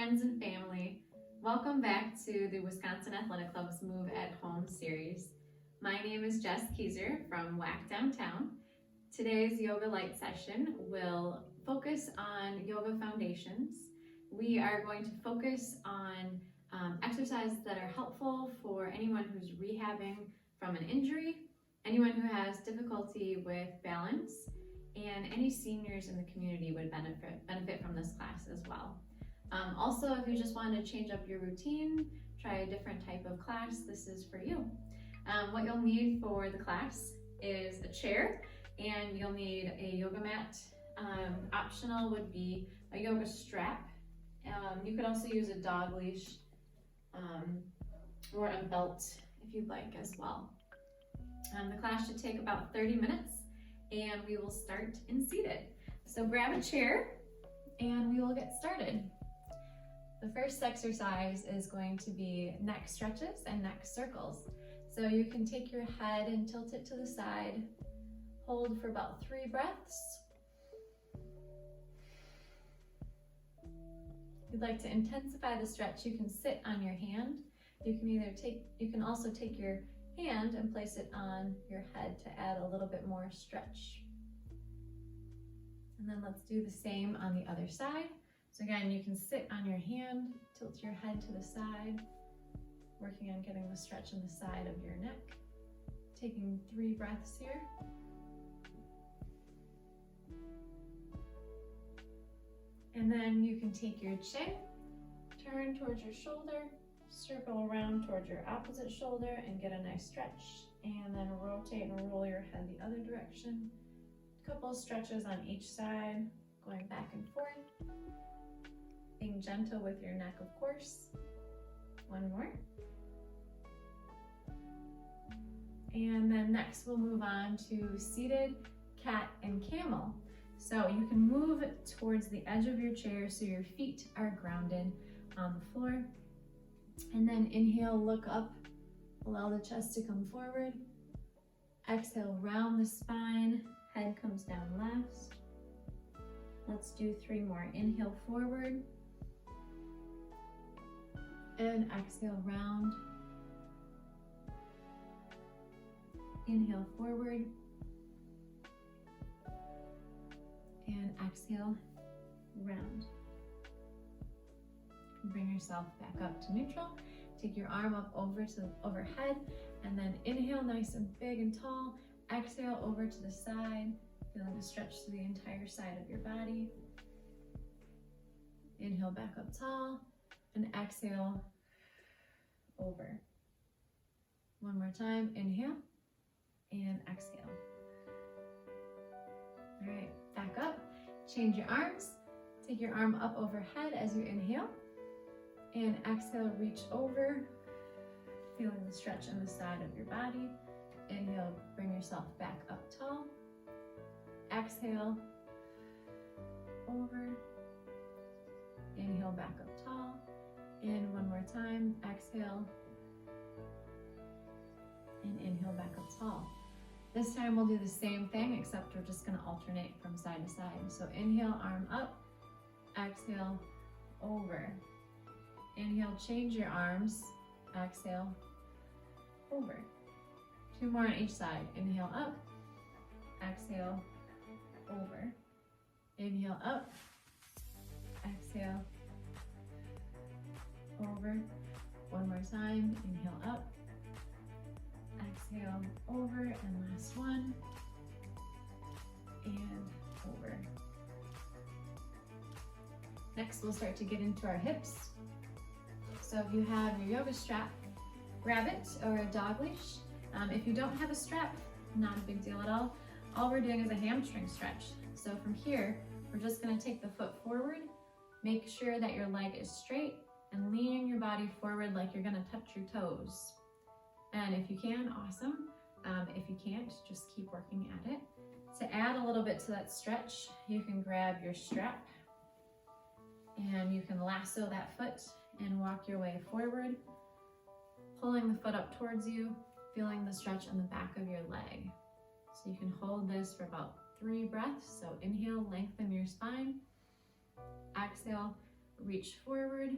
friends and family. Welcome back to the Wisconsin Athletic Club's Move at Home series. My name is Jess Kieser from WAC Downtown. Today's Yoga Light session will focus on yoga foundations. We are going to focus on exercises that are helpful for anyone who's rehabbing from an injury, anyone who has difficulty with balance, and any seniors in the community would benefit from this class as well. Also, if you just want to change up your routine, try a different type of class, this is for you. What you'll need for the class is a chair, and you'll need a yoga mat. Optional would be a yoga strap. You could also use a dog leash or a belt if you'd like as well. The class should take about 30 minutes, and we will start in seated. So grab a chair and we will get started. The first exercise is going to be neck stretches and neck circles. So you can take your head and tilt it to the side. Hold for about 3 breaths. If you'd like to intensify the stretch, you can sit on your hand. You can also take your hand and place it on your head to add a little bit more stretch. And then let's do the same on the other side. So again, you can sit on your hand, tilt your head to the side, working on getting the stretch on the side of your neck. Taking 3 breaths here. And then you can take your chin, turn towards your shoulder, circle around towards your opposite shoulder and get a nice stretch. And then rotate and roll your head the other direction. A couple stretches on each side, going back and forth. Being gentle with your neck, of course. One more. And then next we'll move on to seated cat and camel. So you can move towards the edge of your chair so your feet are grounded on the floor. And then inhale, look up, allow the chest to come forward. Exhale, round the spine, head comes down last. Let's do 3 more. Inhale, forward. And exhale, round. Inhale, forward. And exhale, round. Bring yourself back up to neutral. Take your arm up overhead, and then inhale nice and big and tall. Exhale over to the side, feeling a stretch to the entire side of your body. Inhale back up tall, and exhale over. One more time, inhale and exhale. All right, back up, change your arms. Take your arm up overhead as you inhale. And exhale, reach over, feeling the stretch on the side of your body. Inhale, bring yourself back up tall. Exhale, over. Inhale, back up tall. And one more time, exhale. And inhale, back up tall. This time we'll do the same thing, except we're just gonna alternate from side to side. So inhale, arm up. Exhale, over. Inhale, change your arms. Exhale, over. 2 more on each side. Inhale up. Exhale, over. Inhale up. Exhale, over. One more time. Inhale up. Exhale, over. And last one. And over. Next, we'll start to get into our hips. So if you have your yoga strap, grab it, or a dog leash. If you don't have a strap, not a big deal at all. All we're doing is a hamstring stretch. So from here, we're just gonna take the foot forward, make sure that your leg is straight, and leaning your body forward like you're gonna touch your toes. And if you can, awesome. If you can't, just keep working at it. To add a little bit to that stretch, you can grab your strap, and you can lasso that foot and walk your way forward, pulling the foot up towards you, feeling the stretch on the back of your leg. So you can hold this for about 3 breaths. So inhale, lengthen your spine. Exhale, reach forward.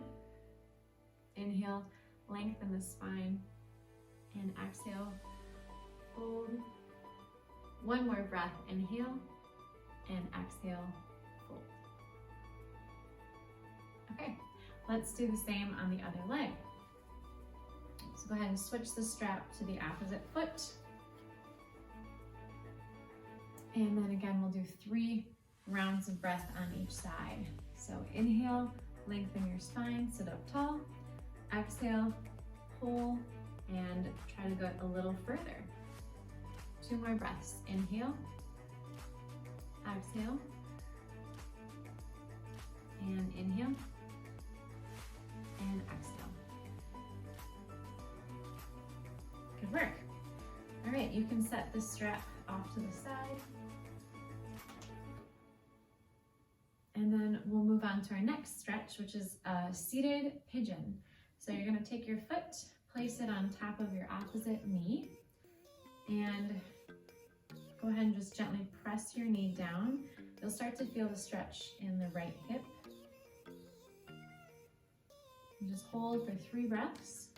Inhale, lengthen the spine, and exhale, fold. One more breath, inhale, and exhale, fold. Okay, let's do the same on the other leg. So go ahead and switch the strap to the opposite foot. And then again, we'll do 3 rounds of breath on each side. So inhale, lengthen your spine, sit up tall. Exhale, pull, and try to go a little further. 2 more breaths. Inhale, exhale, and inhale, and exhale. Good work. All right, you can set the strap off to the side. And then we'll move on to our next stretch, which is a seated pigeon. So you're gonna take your foot, place it on top of your opposite knee, and go ahead and just gently press your knee down. You'll start to feel the stretch in the right hip. And just hold for 3 breaths.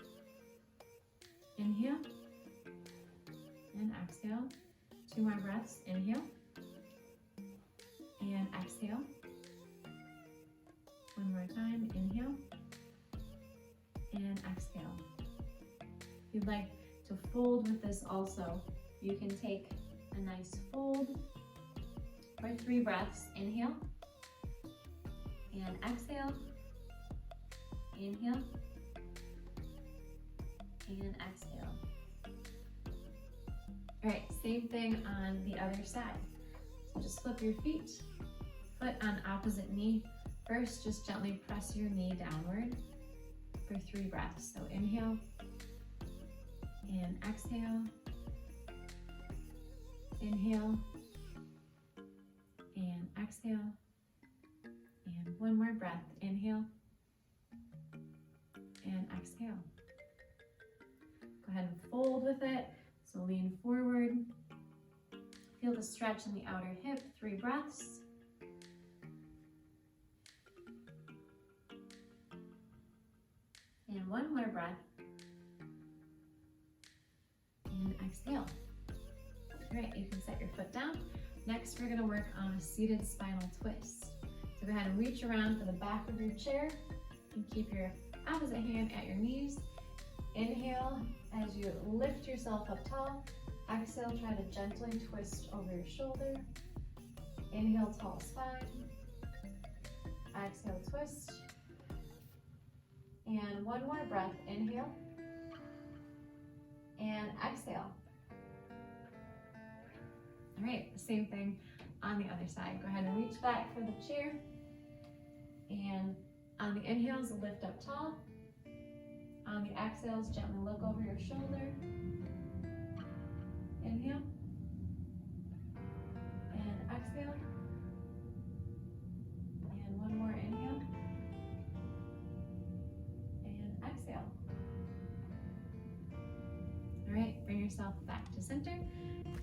Inhale, and exhale. 2 more breaths. Inhale, and exhale. 1 more time. Inhale, and exhale. If you'd like to fold with this also, you can take a nice fold for 3 breaths. Inhale, and exhale. Inhale, and exhale. All right, same thing on the other side. So just flip your feet, foot on opposite knee. First, just gently press your knee downward for 3 breaths. So inhale, and exhale. Inhale, and exhale. And 1 more breath. Inhale, and exhale. Go ahead and fold with it. So lean forward. Feel the stretch in the outer hip. 3 breaths. And 1 more breath. And exhale. All right, you can set your foot down. Next, we're gonna work on a seated spinal twist. So go ahead and reach around for the back of your chair and keep your opposite hand at your knees. Inhale as you lift yourself up tall. Exhale, try to gently twist over your shoulder. Inhale, tall spine. Exhale, twist. And 1 more breath. Inhale, and exhale. All right, same thing on the other side. Go ahead and reach back for the chair. And on the inhales, lift up tall. On the exhales, gently look over your shoulder. Inhale, and exhale. And 1 more inhale, and exhale. All right, bring yourself back to center,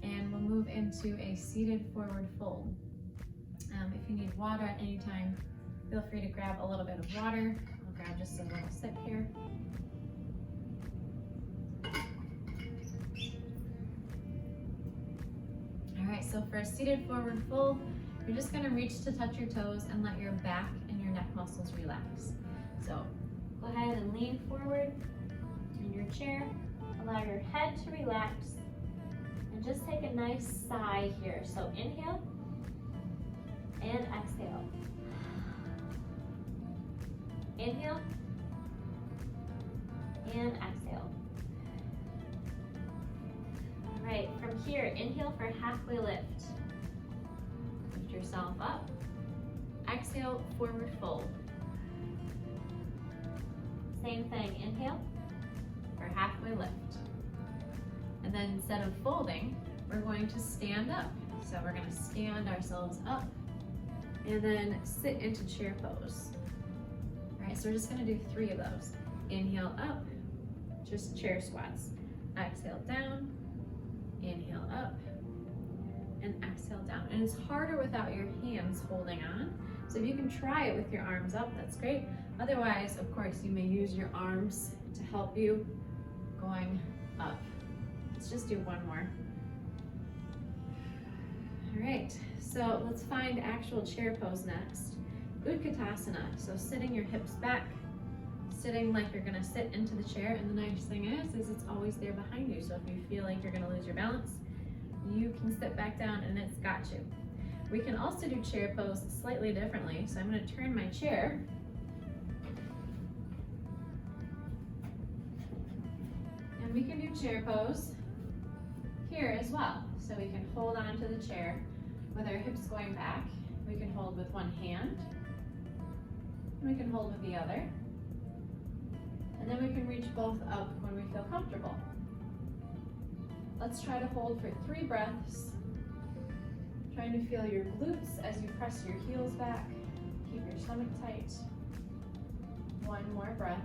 and we'll move into a seated forward fold. If you need water at any time, feel free to grab a little bit of water. I'll grab just a little sip here. All right, so for a seated forward fold, you're just gonna reach to touch your toes and let your back and your neck muscles relax. So go ahead and lean forward in your chair. Allow your head to relax and just take a nice sigh here. So inhale and exhale. Inhale and exhale. All right, from here, inhale for halfway lift. Lift yourself up. Exhale, forward fold. Same thing, inhale for halfway lift. And then instead of folding, we're going to stand up. So we're gonna stand ourselves up and then sit into chair pose. All right, so we're just gonna do 3 of those. Inhale up, just chair squats. Exhale down, inhale up, and exhale down. And it's harder without your hands holding on. So if you can try it with your arms up, that's great. Otherwise, of course, you may use your arms to help you going up. Let's just do one more. All right, so let's find actual chair pose next. Utkatasana, so sitting your hips back, sitting like you're gonna sit into the chair, and the nice thing is it's always there behind you, so if you feel like you're gonna lose your balance, you can sit back down and it's got you. We can also do chair pose slightly differently, so I'm gonna turn my chair. And we can do chair pose here as well. So we can hold on to the chair with our hips going back. We can hold with one hand. We can hold with the other. And then we can reach both up when we feel comfortable. Let's try to hold for 3 breaths. Trying to feel your glutes as you press your heels back. Keep your stomach tight. One more breath.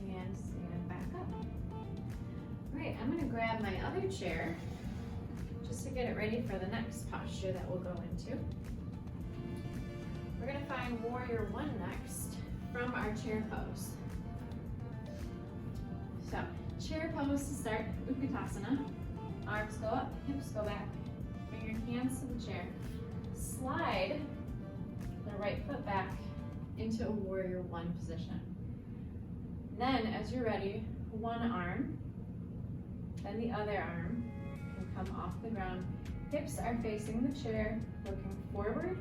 And stand back up. All right, I'm gonna grab my other chair just to get it ready for the next posture that we'll go into. We're gonna find Warrior One next from our chair pose. So, chair pose to start, Utkatasana. Arms go up, hips go back. Bring your hands to the chair. Slide the right foot back into a Warrior One position. Then, as you're ready, one arm, then the other arm can come off the ground. Hips are facing the chair, looking forward.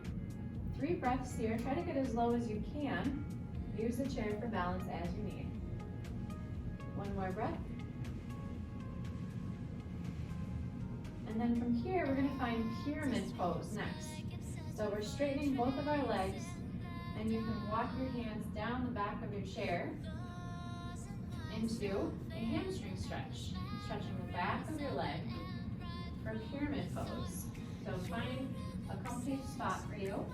3 breaths here. Try to get as low as you can. Use the chair for balance as you need. One more breath. And then from here, we're gonna find pyramid pose next. So we're straightening both of our legs, and you can walk your hands down the back of your chair into a hamstring stretch. Stretching the back of your leg for pyramid pose. So find a comfy spot for you.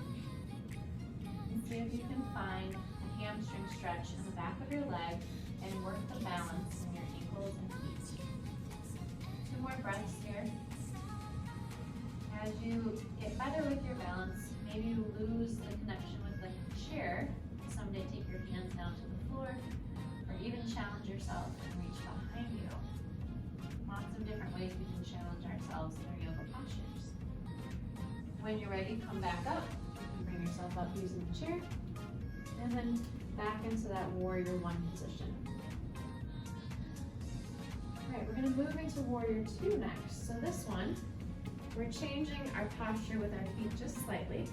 And see if you can find a hamstring stretch in the back of your leg and work the balance in your ankles and feet. 2 more breaths here. As you get better with your balance, maybe you lose the connection with the chair. Someday take your hands down to the floor, or even challenge yourself and reach behind you. Lots of different ways we can challenge ourselves in our yoga postures. When you're ready, come back up. You can bring yourself up using the chair, and then back into that Warrior One position. All right, we're gonna move into Warrior Two next. So this one, we're changing our posture with our feet just slightly,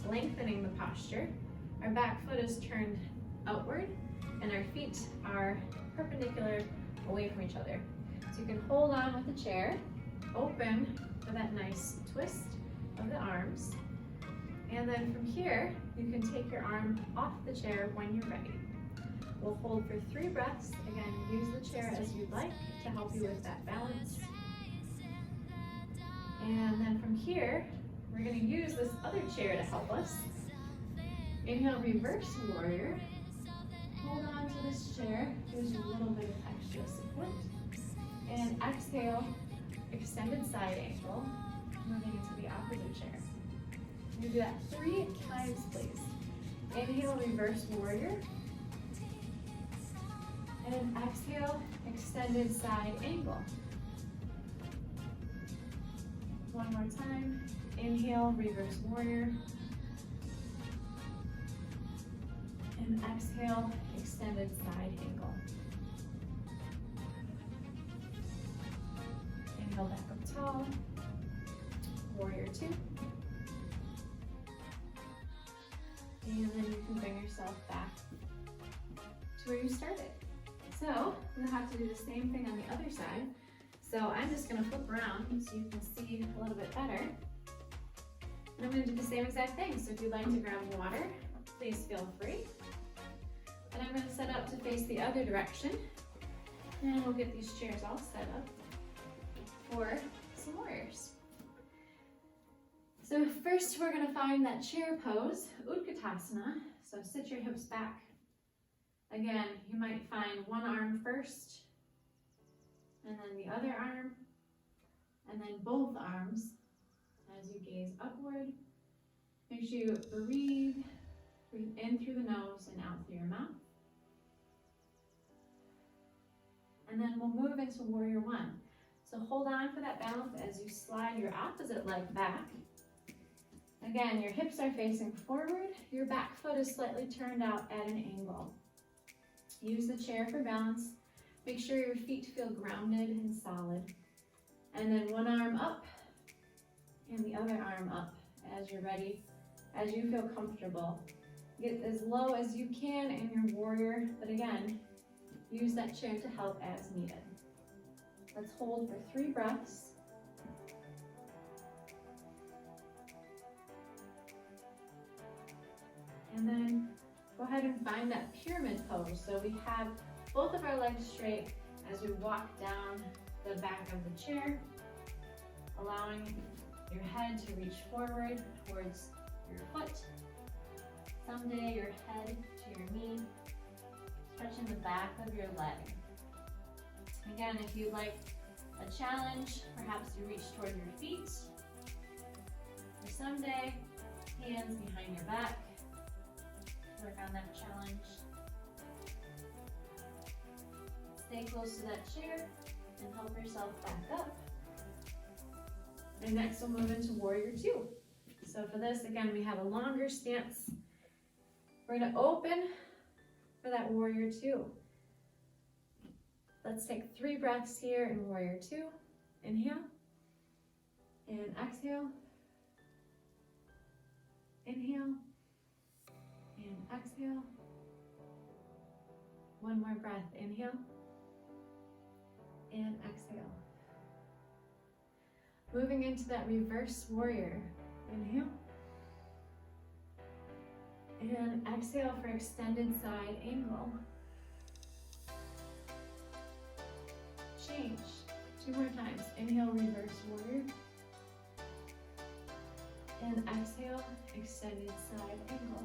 lengthening the posture. Our back foot is turned outward, and our feet are perpendicular away from each other. So you can hold on with the chair, open for that nice twist of the arms. And then from here, you can take your arm off the chair when you're ready. We'll hold for 3 breaths. Again, use the chair as you'd like to help you with that balance. And then from here, we're gonna use this other chair to help us. Inhale, reverse warrior. Hold on to this chair, gives you a little bit of extra support. And exhale, extended side angle, moving into the opposite chair. You do that 3 times, please. Inhale, reverse warrior. And exhale, extended side angle. One more time. Inhale, reverse warrior. And exhale, extended side angle. Inhale, back up tall. Warrior Two. And then you can bring yourself back to where you started. So we'll have to do the same thing on the other side. So I'm just gonna flip around so you can see a little bit better. And I'm gonna do the same exact thing. So if you'd like to grab water, please feel free. And I'm gonna set up to face the other direction. And we'll get these chairs all set up for some warriors. So first we're gonna find that chair pose, Utkatasana. So sit your hips back. Again, you might find one arm first, and then the other arm, and then both arms as you gaze upward, make sure you breathe in through the nose and out through your mouth. And then we'll move into Warrior One. So hold on for that balance as you slide your opposite leg back. Again, your hips are facing forward, your back foot is slightly turned out at an angle. Use the chair for balance. Make sure your feet feel grounded and solid. And then one arm up and the other arm up as you're ready, as you feel comfortable. Get as low as you can in your warrior, but again, use that chair to help as needed. Let's hold for 3 breaths. And then go ahead and find that pyramid pose. So we have both of our legs straight as we walk down the back of the chair, allowing your head to reach forward towards your foot. Someday your head to your knee, stretching the back of your leg. Again, if you'd like a challenge, perhaps you reach toward your feet. Or someday, hands behind your back. Work on that challenge. Stay close to that chair and help yourself back up. And next we'll move into Warrior Two. So for this, again, we have a longer stance. We're gonna open for that Warrior Two. Let's take 3 breaths here in Warrior Two. Inhale and exhale. Inhale and exhale. One more breath, inhale and exhale. Moving into that reverse warrior. Inhale and exhale for extended side angle. Change. 2 more times. Inhale, reverse warrior. And exhale, extended side angle.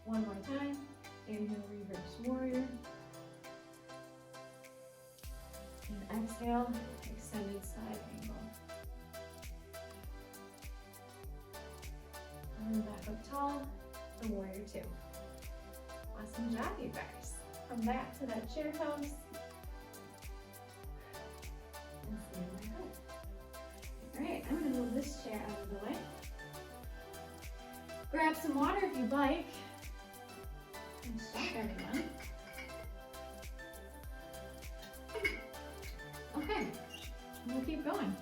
One more time. Inhale, reverse warrior. And exhale, extended side angle. And back up tall, the Warrior Two. Awesome job, you guys. Come back to that chair pose. And stand back up. All right, I'm gonna move this chair out of the way. Grab some water if you'd like. And stop, everyone. Okay, we'll keep going.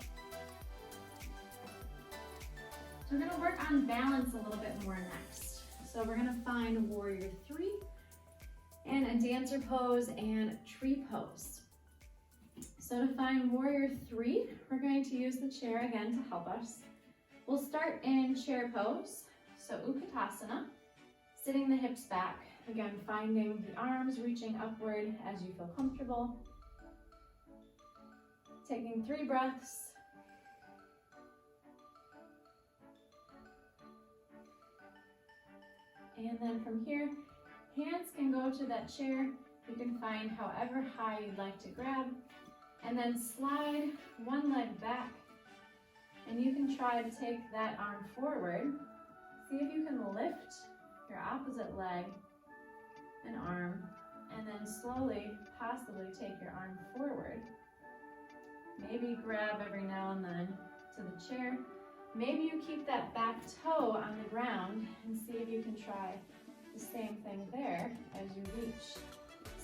So we're gonna work on balance a little bit more next. So we're gonna find Warrior Three and a dancer pose and tree pose. So to find Warrior Three, we're going to use the chair again to help us. We'll start in chair pose. So Utkatasana, sitting the hips back. Again, finding the arms reaching upward as you feel comfortable. Taking 3 breaths. And then from here, hands can go to that chair. You can find however high you'd like to grab. And then slide one leg back. And you can try to take that arm forward. See if you can lift your opposite leg and arm. And then slowly, possibly take your arm forward. Maybe grab every now and then to the chair. Maybe you keep that back toe on the ground and see if you can try the same thing there as you reach.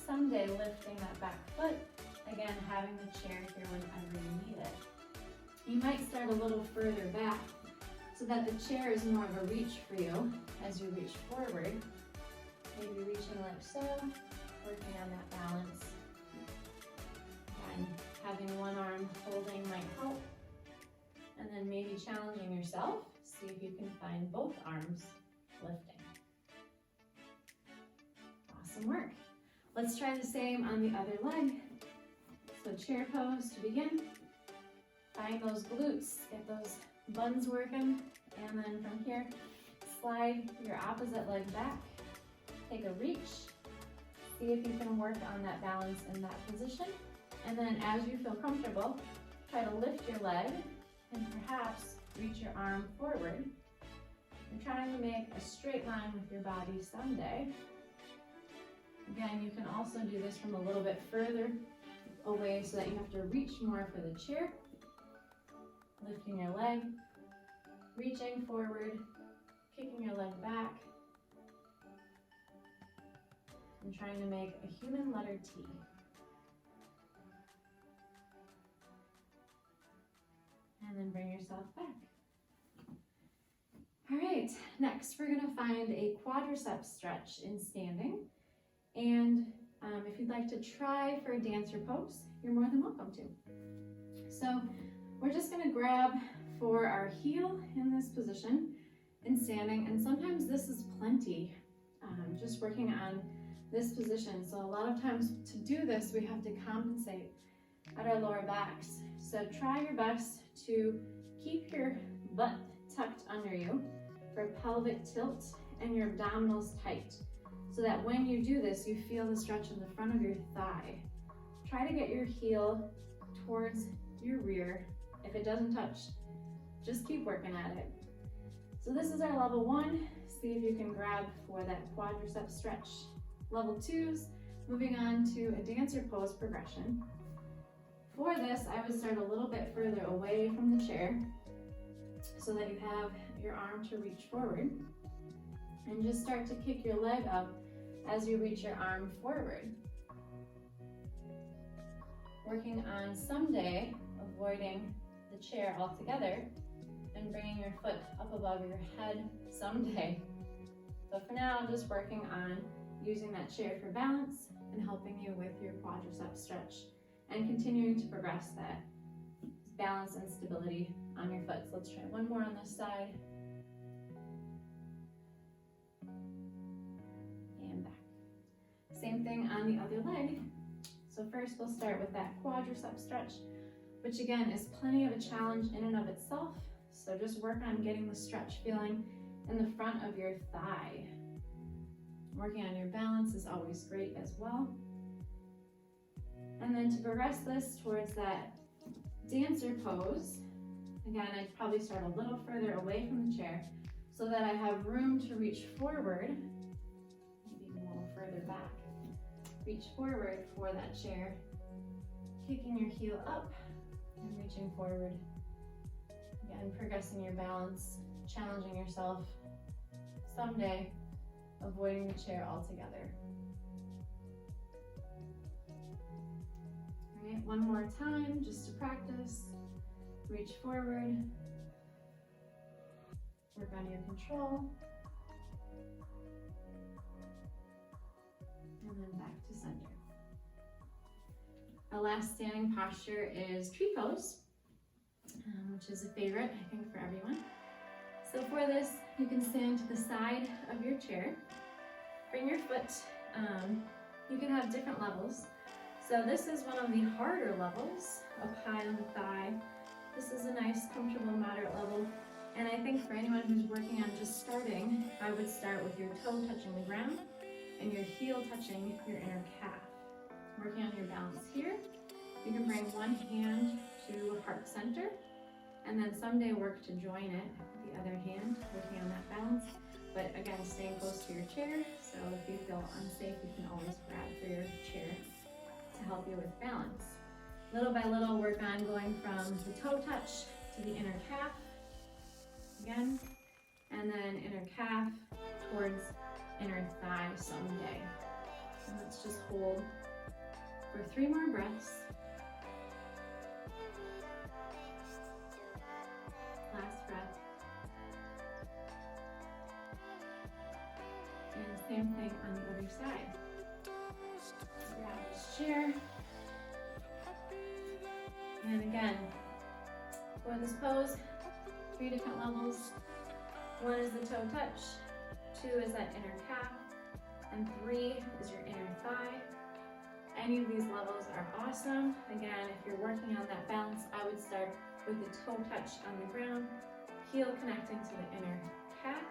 Someday lifting that back foot, again having the chair here whenever you need it. You might start a little further back so that the chair is more of a reach for you as you reach forward. Maybe reaching like so, working on that balance. And having one arm holding might help. And then maybe challenging yourself, see if you can find both arms lifting. Awesome work. Let's try the same on the other leg. So chair pose to begin. Find those glutes, get those buns working. And then from here, slide your opposite leg back. Take a reach. See if you can work on that balance in that position. And then as you feel comfortable, try to lift your leg and perhaps reach your arm forward. You're trying to make a straight line with your body someday. Again, you can also do this from a little bit further away so that you have to reach more for the chair. Lifting your leg, reaching forward, kicking your leg back, and trying to make a human letter T. And then bring yourself back. All right, next we're gonna find a quadriceps stretch in standing. And if you'd like to try for a dancer pose, you're more than welcome to. So we're just gonna grab for our heel in this position in standing, and sometimes this is plenty, just working on this position. So a lot of times to do this, we have to compensate at our lower backs. So try your best to keep your butt tucked under you for pelvic tilt and your abdominals tight, so that when you do this, you feel the stretch in the front of your thigh. Try to get your heel towards your rear. If it doesn't touch, just keep working at it. So this is our level 1. See if you can grab for that quadriceps stretch. Level 2s, moving on to a dancer pose progression. For this, I would start a little bit further away from the chair so that you have your arm to reach forward. And just start to kick your leg up as you reach your arm forward. Working on someday avoiding the chair altogether and bringing your foot up above your head someday. But for now, I'm just working on using that chair for balance and helping you with your quadriceps stretch and continuing to progress that balance and stability on your foot. So let's try one more on this side. And back. Same thing on the other leg. So first we'll start with that quadriceps stretch, which again is plenty of a challenge in and of itself. So just work on getting the stretch feeling in the front of your thigh. Working on your balance is always great as well. And then to progress this towards that dancer pose, again, I'd probably start a little further away from the chair so that I have room to reach forward, maybe even a little further back. Reach forward for that chair, kicking your heel up and reaching forward. Again, progressing your balance, challenging yourself someday, avoiding the chair altogether. All right, one more time just to practice. Reach forward, work on your control, and then back to center. Our last standing posture is tree pose, which is a favorite, I think, for everyone. So for this, you can stand to the side of your chair. Bring your foot, you can have different levels. So this is one of the harder levels, up high on the thigh. This is a nice, comfortable, moderate level. And I think for anyone who's working on just starting, I would start with your toe touching the ground and your heel touching your inner calf. Working on your balance here. You can bring one hand to heart center, and then someday work to join it with the other hand, working on that balance. But again, staying close to your chair, so if you feel unsafe, you can always grab for your chair to help you with balance. Little by little, work on going from the toe touch to the inner calf, again, and then inner calf towards inner thigh someday. So let's just hold for 3 more breaths. Last breath. And same thing on the other side. Grab this chair. And again, for this pose, 3 different levels. 1 is the toe touch, 2 is that inner calf, and 3 is your inner thigh. Any of these levels are awesome. Again, if you're working on that balance, I would start with the toe touch on the ground, heel connecting to the inner calf,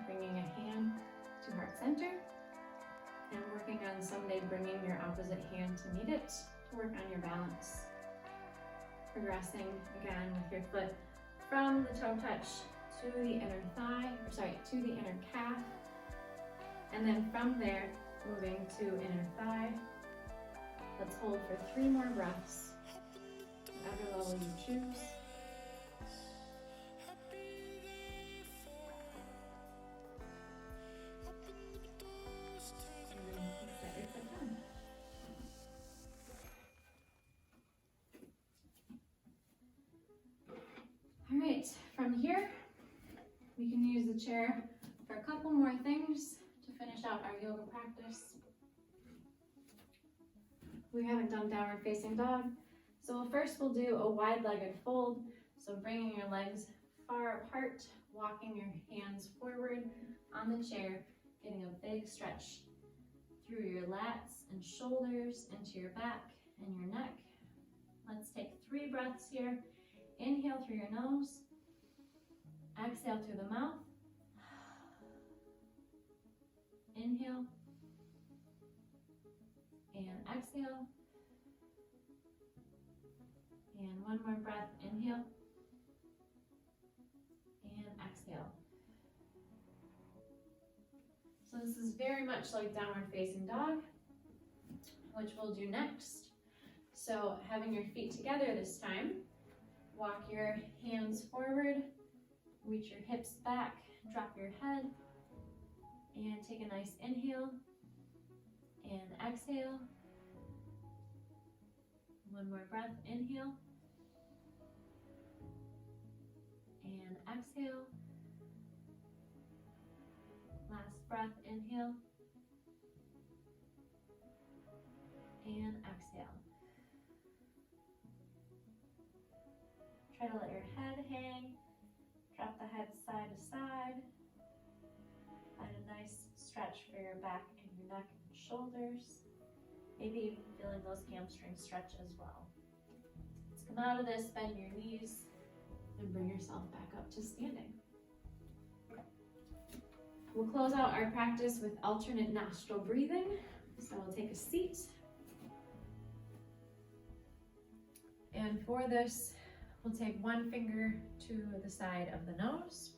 bringing a hand to heart center, and working on someday bringing your opposite hand to meet it to work on your balance. progressing again with your foot from the toe touch to the inner thigh, to the inner calf, and then from there, moving to inner thigh. Let's hold for 3 more breaths, whatever level you choose. All right, from here, we can use the chair for a couple more things to finish out our yoga practice. We haven't done downward facing dog, so first we'll do a wide-legged fold. So bringing your legs far apart, walking your hands forward on the chair, getting a big stretch through your lats and shoulders, into your back and your neck. Let's take 3 breaths here. Inhale through your nose, exhale through the mouth. Inhale and exhale. And one more breath, inhale and exhale. So this is very much like downward facing dog, which we'll do next. So having your feet together this time, walk your hands forward, reach your hips back, drop your head, and take a nice inhale and exhale. One more breath, inhale and exhale. Last breath, inhale and exhale. Try to let your head hang, drop the head side to side. Find a nice stretch for your back and your neck and shoulders. Maybe even feeling those hamstrings stretch as well. Let's come out of this, bend your knees, and bring yourself back up to standing. We'll close out our practice with alternate nostril breathing. So we'll take a seat. And for this, we'll take 1 finger to the side of the nose.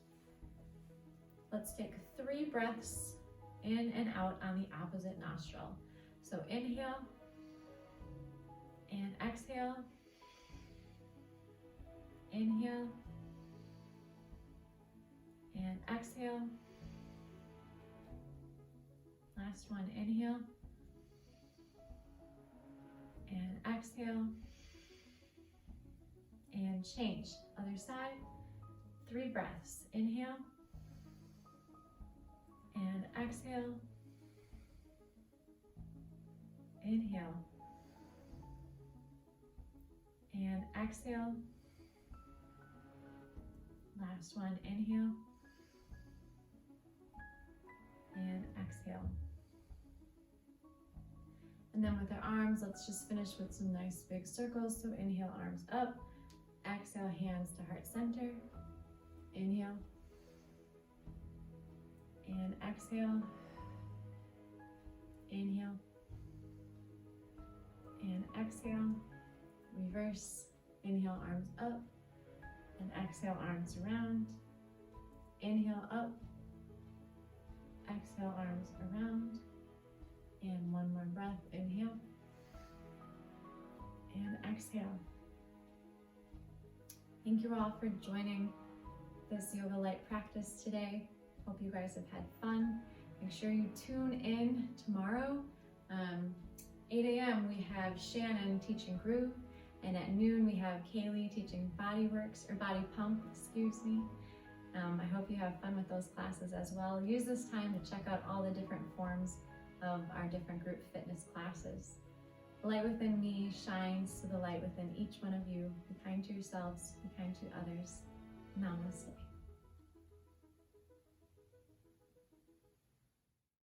Let's take 3 breaths in and out on the opposite nostril. So inhale and exhale. Inhale and exhale. Last one, inhale and exhale. And change, other side. 3 breaths, inhale and exhale. Inhale and exhale. Last one, inhale and exhale. And then with our arms, let's just finish with some nice big circles. So inhale, arms up. Exhale, hands to heart center. Inhale and exhale. Inhale and exhale. Reverse. Inhale, arms up, and exhale, arms around. Inhale, up. Exhale, arms around. And one more breath. Inhale and exhale. Thank you all for joining this yoga light practice today. Hope you guys have had fun. Make sure you tune in tomorrow. 8 a.m. we have Shannon teaching groove, and at noon we have Kaylee teaching body pump, excuse me. I hope you have fun with those classes as well. Use this time to check out all the different forms of our different group fitness classes. The light within me shines to the light within each one of you. Be kind to yourselves, be kind to others. Namaste.